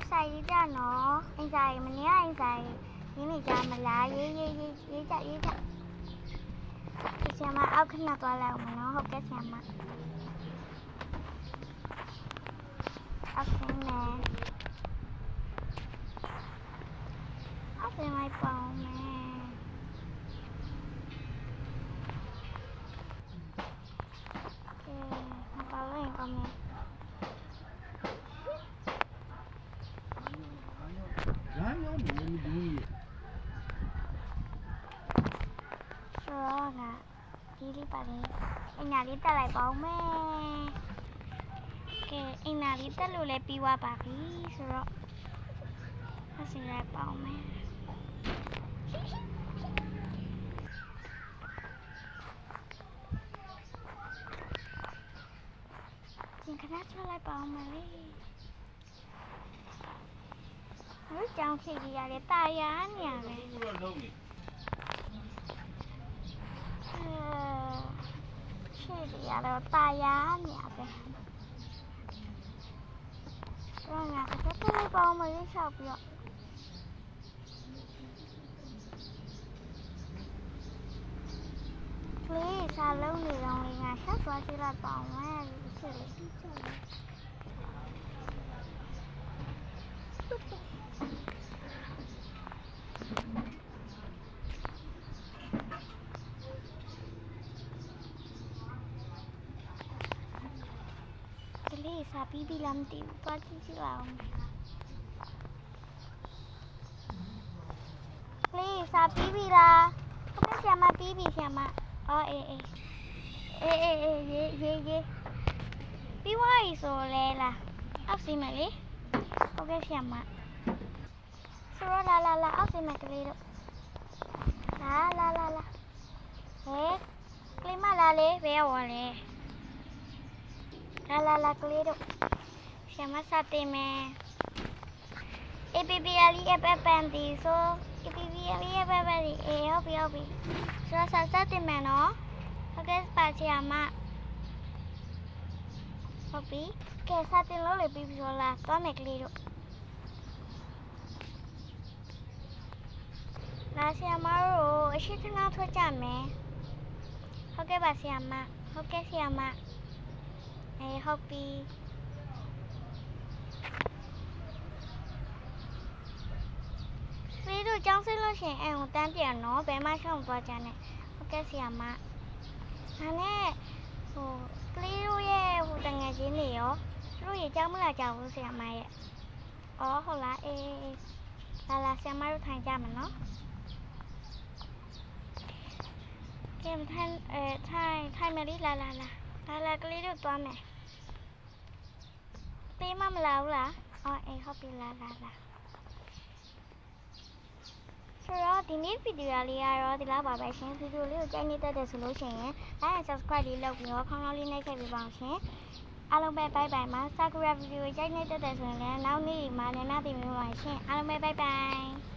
ဆိုင်ကြနော်အင်ဆိုင်မနေအင်ဆိုင်ရင်းနေကြမလားရေးကြဆရာမအောက်ခဏသွားလိုက်အောင်နော်ဟုတ်ကဲ့ဆရာမအောက်ဆင်းနေအောက်ဆင်းလိုက်ပေါင်းမယ်ကောင်းမယ်ဆိုတော့ဒီလေးပါလေအင်နာလေးတက်လိုက်ပါဦးမယ်ကဲအင်နာလေးတက်လို့လည်းပြီးသွားပါပြီဆိုတော့ဆက်စီလိုက်ပါဦးမယ်ဒီခဏချလိုက်ပါဦးမယ်လေဟုတ်ကြောင်ခေကြီးရတယ်တာယာနေရပဲရှေ့ရတော့တာယာနေရပဲတော့ငါကတော့ပြေးပေါင်းမလေးချောက်ပြီးတော့ကလေးစားလုံးနေတော့ငါဆက်သွားကြည့်လိုက်ပါမယ်ရှေ့လေးပြီးချောစာပြီးပြီလားမသိဘူးသွားကြည့်ကြည့်အောင်လေးစာပြီးပြီလားဟုတ်ကဲ့ဆရာမပြီးပြီဆရာမအော်အေးရေးပြီးသွားပြီဆိုလဲလားအောက်စီမယ်လေဟုတ်ကဲ့ဆရာမဆိုတော့လာအောက်စီမယ်ကလေးတို့လာဟဲ့ကလေးမလာလေဘယ်ရောက်လဲလာကလေးတို့ဆရာမစတင်မယ် APPL အပပန်တီဆို APPL အပပန်တီအေးဟုတ်ပြီဆိုတော့စတင်မယ်နော်ဟုတ်ကဲ့ပါဆရာမဟုတ်ပြီကဲစတင်လို့လေပြီးပြီဆိုလားသွားမယ်ကလေးတို့လာဆရာမတို့အရှိခဏထွက်ကြမယ်ဟုတ်ကဲ့ပါဆရာမဟုတ်ကဲ့ဆရာမဟုတ်ပြီဖေးတို့ကျောင်းဆင်းလို့ရှင်အဲ့ဟိုတန်းပြန်နော်ဘယ်မှရှောင်းသွားကြနဲ့ဟုတ်ကဲ့ဆရာမဒါနဲ့ဟိုကလေးတို့ရဲ့ဟိုတငယ်ချင်းတွေရောသူတို့ရေကျောင်းမလာကြဘူးဆရာမရဲ့အော်ဟုတ်လားအေးလာဆရာမတို့ထိုင်ကြမယ်နော်ကဲထိုင်မယ်လေးလာကလေးတို့သွားမယ်ပေးမလာဘူးလားအော်အေးဟုတ်ပြီလာဆိုတော့ဒီနေ့ဗီဒီယိုလေးကတော့ဒီလောက်ပါပဲရှင်ဗီဒီယိုလေးကိုကြိုက်နေတတ်တယ်ဆိုလို့ရှိရင် like and subscribe လေးလုပ်ပြီးတော့ခေါင်းလောင်းလေးနှိပ်ခဲ့ပေးပါအောင်ရှင်အားလုံးပဲ bye bye မှာ Sakura ဗီဒီယိုကြိုက်နေတတ်တယ်ဆိုရင်လည်းနောက်နေ့မှာလည်းနားသိမိပါရှင်အားလုံးပဲ bye bye